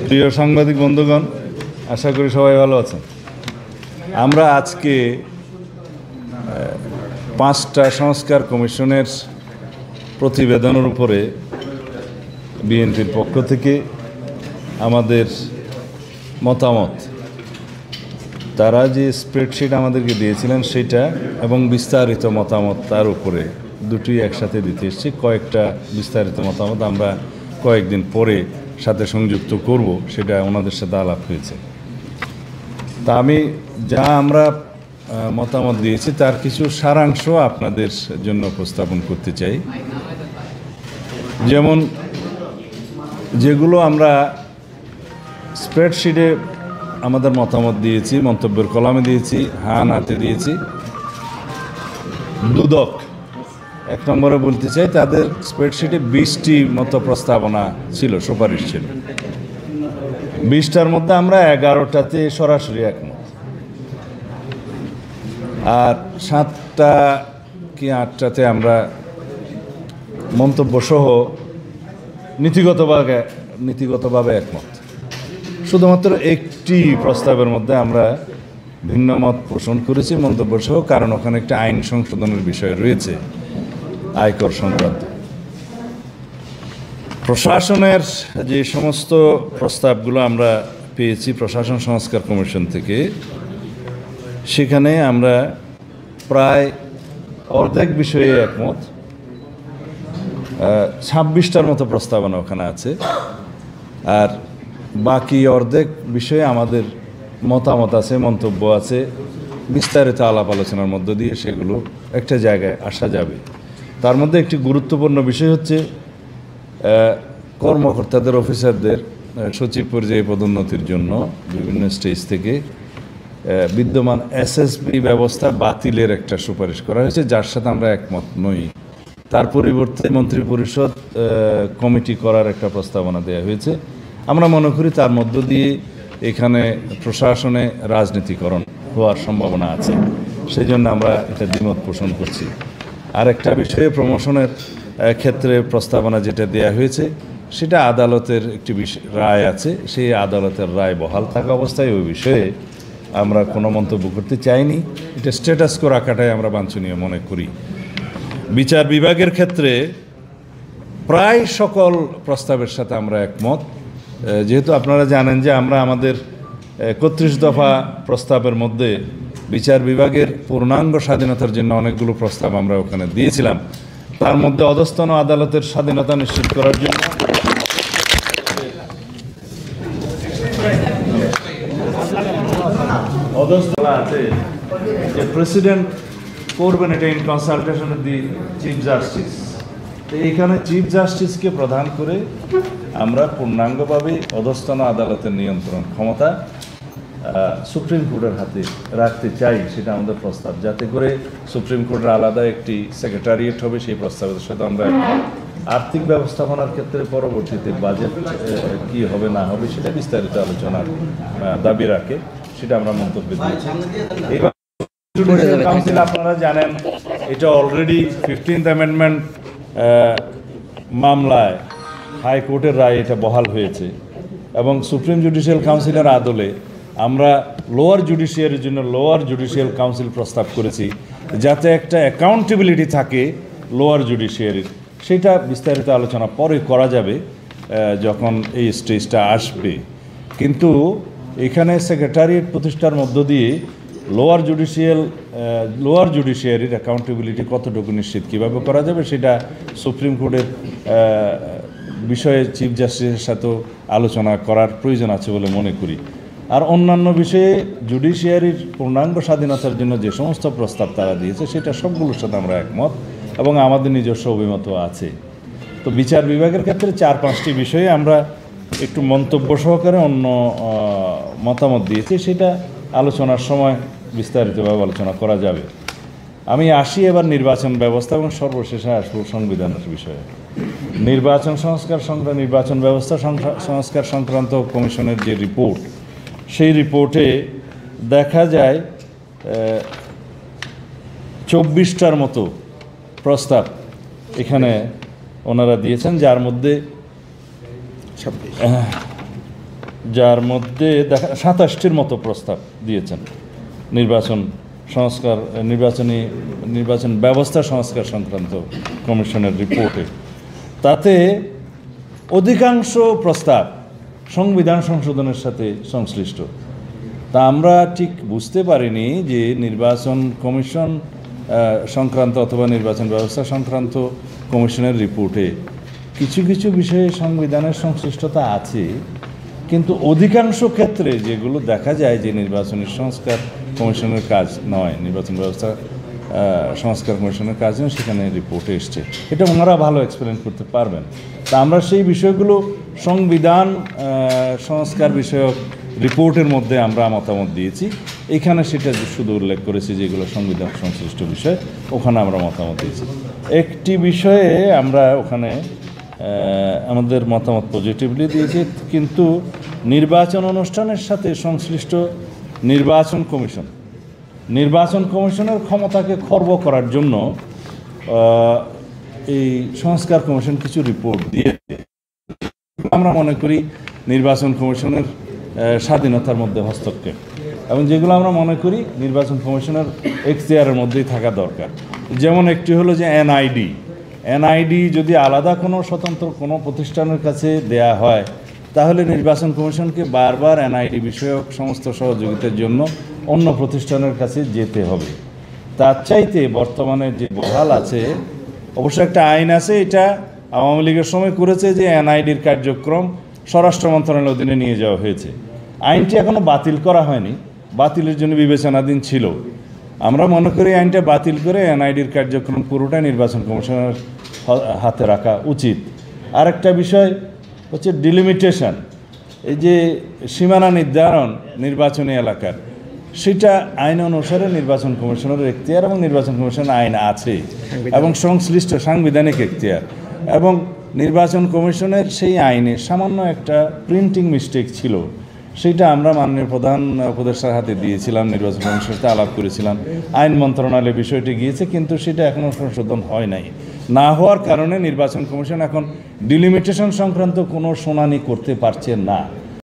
প্রিয় সাংবাদিক বন্ধুগণ, আশা করি সবাই ভালো আছেন। আমরা আজকে 5টা সংস্কার কমিশনের প্রতিবেদনের উপরে বিএনপির পক্ষ থেকে আমাদের মতামত, তারা যে স্প্রেডশিট আমাদেরকে দিয়েছিলেন সেটা এবং বিস্তারিত মতামত তার উপরে দুটি একসাথে দিতে এসেছি। কয়েকটা বিস্তারিত মতামত আমরা কয়েকদিন পরে সাথে সংযুক্ত করব, সেটা ওনাদের সাথে আলাপ হয়েছে। তা আমি আমরা মতামত দিয়েছি তার কিছু সারাংশ আপনাদের জন্য উপস্থাপন করতে চাই। যেমন যেগুলো আমরা স্প্রেডশিটে আমাদের মতামত দিয়েছি, মন্তব্যের কলামে দিয়েছি, হাতে দিয়েছি। দুদক 1 নম্বরে বলতে চাই, তাদের স্প্রেডশিটে 20টি মতো প্রস্তাবনা ছিল, সুপারিশ ছিল। 20টার মধ্যে আমরা 11টাতে সরাসরি একমত, আর 7টা কি 8টাতে আমরা মন্তব্য সহ নীতিগতভাবে একমত। শুধুমাত্র একটি প্রস্তাবের মধ্যে আমরা ভিন্ন মত পোষণ করেছি মন্তব্য সহ, কারণ ওখানে একটা আইন সংশোধনের বিষয় রয়েছে আয়কর সংক্রান্ত। প্রশাসনের যে সমস্ত প্রস্তাবগুলো আমরা পেয়েছি প্রশাসন সংস্কার কমিশন থেকে, সেখানে আমরা প্রায় অর্ধেক বিষয়ে একমত। 26টার মতো প্রস্তাবনা ওখানে আছে, আর বাকি অর্ধেক বিষয়ে আমাদের মতামত আছে, মন্তব্য আছে। বিস্তারিত আলাপ আলোচনার মধ্য দিয়ে সেগুলো একটা জায়গায় আসা যাবে। তার মধ্যে একটি গুরুত্বপূর্ণ বিষয় হচ্ছে কর্মকর্তাদের, অফিসারদের সচিব পর্যায়ে পদোন্নতির জন্য বিভিন্ন স্টেজ থেকে বিদ্যমান এসএসবি ব্যবস্থা বাতিলের একটা সুপারিশ করা হয়েছে, যার সাথে আমরা একমত নই। তার পরিবর্তে মন্ত্রিপরিষদ কমিটি করার একটা প্রস্তাবনা দেওয়া হয়েছে। আমরা মনে করি তার মধ্য দিয়ে এখানে প্রশাসনে রাজনীতিকরণ হওয়ার সম্ভাবনা আছে, সেই জন্য আমরা এটা দ্বিমত পোষণ করছি। আর একটা বিষয়ে প্রমোশনের ক্ষেত্রে প্রস্তাবনা যেটা দেয়া হয়েছে, সেটা আদালতের একটি রায় আছে, সেই আদালতের রায় বহাল থাকা অবস্থায় ওই বিষয়ে আমরা কোনো মন্তব্য করতে চাইনি। এটা স্ট্যাটাস কো রাখাটাই আমরা বাঞ্ছনীয় মনে করি। বিচার বিভাগের ক্ষেত্রে প্রায় সকল প্রস্তাবের সাথে আমরা একমত। যেহেতু আপনারা জানেন যে আমরা আমাদের 31 দফা প্রস্তাবের মধ্যে বিচার বিভাগের পূর্ণাঙ্গ স্বাধীনতার জন্য অনেকগুলো প্রস্তাব আমরা ওখানে দিয়েছিলাম। তার মধ্যে অধস্তন আদালতের স্বাধীনতা নিশ্চিত করার জন্য অধস্তন আছে যে প্রেসিডেন্ট করবেন, এটা in consultation with the chief justice. তো এইখানে চিফ জাস্টিসকে প্রধান করে আমরা পূর্ণাঙ্গভাবে অধস্তন আদালতের নিয়ন্ত্রণ ক্ষমতা সুপ্রিম কোর্টের হাতে রাখতে চাই, সেটা আমাদের প্রস্তাব। যাতে করে সুপ্রিম কোর্টের আলাদা একটি সেক্রেটারিয়েট হবে, সেই প্রস্তাবের সাথে আমরা আর্থিক ব্যবস্থাপনার ক্ষেত্রে পরবর্তীতে বাজেট কি হবে না হবে সেটা বিস্তারিত আলোচনার দাবি রাখে, সেটা আমরা মন্তব্য দিয়েছি। এবার জুডিশিয়াল কাউন্সিল আপনারা জানেন, এটা অলরেডি 15th অ্যামেন্ডমেন্ট মামলায় হাইকোর্টের রায় এটা বহাল হয়েছে, এবং সুপ্রিম জুডিশিয়াল কাউন্সিলের আদলে আমরা লোয়ার জুডিশিয়ারির জন্য লোয়ার জুডিশিয়াল কাউন্সিল প্রস্তাব করেছি, যাতে একটা অ্যাকাউন্টেবিলিটি থাকে লোয়ার জুডিশিয়ারির। সেটা বিস্তারিত আলোচনা পরে করা যাবে যখন এই স্টেজটা আসবে। কিন্তু এখানে সেক্রেটারিয়েট প্রতিষ্ঠার মধ্য দিয়ে লোয়ার জুডিশিয়ারির অ্যাকাউন্টেবিলিটি কতটুকু নিশ্চিত কীভাবে করা যাবে, সেটা সুপ্রিম কোর্টের বিষয়ে চিফ জাস্টিসের সাথেও আলোচনা করার প্রয়োজন আছে বলে মনে করি। আর অন্যান্য বিষয়ে জুডিশিয়ারির পূর্ণাঙ্গ স্বাধীনতার জন্য যে সমস্ত প্রস্তাব তারা দিয়েছে, সেটা সবগুলোর সাথে আমরা একমত, এবং আমাদের নিজস্ব অভিমতও আছে। তো বিচার বিভাগের ক্ষেত্রে 4-5টি বিষয়ে আমরা একটু মন্তব্য সহকারে অন্য মতামত দিয়েছি, সেটা আলোচনার সময় বিস্তারিতভাবে আলোচনা করা যাবে। আমি আসি এবার নির্বাচন ব্যবস্থা এবং সর্বশেষে আসবো সংবিধানের বিষয়ে। নির্বাচন ব্যবস্থা সংস্কার সংক্রান্ত কমিশনের যে রিপোর্ট, সেই রিপোর্টে দেখা যায় 24টার মতো প্রস্তাব এখানে ওনারা দিয়েছেন, যার মধ্যে যার মধ্যে দেখা 27টির মতো প্রস্তাব দিয়েছেন নির্বাচন ব্যবস্থা সংস্কার সংক্রান্ত কমিশনের রিপোর্টে। তাতে অধিকাংশ প্রস্তাব সংবিধান সংশোধনের সাথে সংশ্লিষ্ট। তা আমরা ঠিক বুঝতে পারিনি যে নির্বাচন কমিশন সংক্রান্ত অথবা নির্বাচন ব্যবস্থা সংক্রান্ত কমিশনের রিপোর্টে কিছু কিছু বিষয়ে সংবিধানের সংশ্লিষ্টতা আছে, কিন্তু অধিকাংশ ক্ষেত্রে যেগুলো দেখা যায় যে নির্বাচনের সংস্কার কমিশনের কাজ নয়, নির্বাচন ব্যবস্থা সংস্কার কমিশনের কাজ নয়, সেখানে রিপোর্টে এসছে। এটা ওনারা ভালো এক্সপ্লেন করতে পারবেন। তা আমরা সেই বিষয়গুলো সংবিধান সংস্কার বিষয়ক রিপোর্টের মধ্যে আমরা মতামত দিয়েছি। এখানে সেটা শুধু উল্লেখ করেছি যেগুলো সংবিধান সংশ্লিষ্ট বিষয়, ওখানে আমরা মতামত দিয়েছি। একটি বিষয়ে আমরা ওখানে আমাদের মতামত পজিটিভলি দিয়েছি, কিন্তু নির্বাচন অনুষ্ঠানের সাথে সংশ্লিষ্ট নির্বাচন কমিশনের ক্ষমতাকে খর্ব করার জন্য এই সংস্কার কমিশন কিছু রিপোর্ট দিয়েছে। আমরা মনে করি নির্বাচন কমিশনের স্বাধীনতার মধ্যে হস্তক্ষেপ, এবং যেগুলো আমরা মনে করি নির্বাচন কমিশনের এখতিয়ারের মধ্যেই থাকা দরকার। যেমন একটি হলো যে এনআইডি যদি আলাদা কোনো স্বতন্ত্র কোনো প্রতিষ্ঠানের কাছে দেয়া হয়, তাহলে নির্বাচন কমিশনকে বারবার এনআইডি বিষয়ক সমস্ত সহযোগিতার জন্য অন্য প্রতিষ্ঠানের কাছে যেতে হবে। তার চাইতে বর্তমানে যে বহাল আছে, অবশ্য একটা আইন আছে, এটা আওয়ামী লীগের সময় করেছে, যে এনআইডির কার্যক্রম স্বরাষ্ট্র মন্ত্রণালয়ের অধীনে নিয়ে যাওয়া হয়েছে। আইনটি এখনও বাতিল করা হয়নি, বাতিলের জন্য বিবেচনাধীন ছিল। আমরা মনে করি আইনটা বাতিল করে এনআইডির কার্যক্রম পুরোটাই নির্বাচন কমিশনের হাতে রাখা উচিত। আরেকটা বিষয় হচ্ছে ডিলিমিটেশন, এই যে সীমানা নির্ধারণ নির্বাচনী এলাকার, সেটা আইন অনুসারে নির্বাচন কমিশনের এখতিয়ার, এবং নির্বাচন কমিশনের আইন আছে এবং সংশ্লিষ্ট সাংবিধানিক এখতিয়ার, এবং নির্বাচন কমিশনের সেই আইনে সামান্য একটা প্রিন্টিং মিস্টেক ছিল, সেইটা আমরা মাননীয় প্রধান উপদেষ্টার হাতে দিয়েছিলাম, নির্বাচন কমিশনের সাথে আলাপ করেছিলাম, আইন মন্ত্রণালয়ে বিষয়টি গিয়েছে, কিন্তু সেটা এখনও সংশোধন হয় নাই। না হওয়ার কারণে নির্বাচন কমিশন এখন ডিলিমিটেশন সংক্রান্ত কোনো শুনানি করতে পারছে না।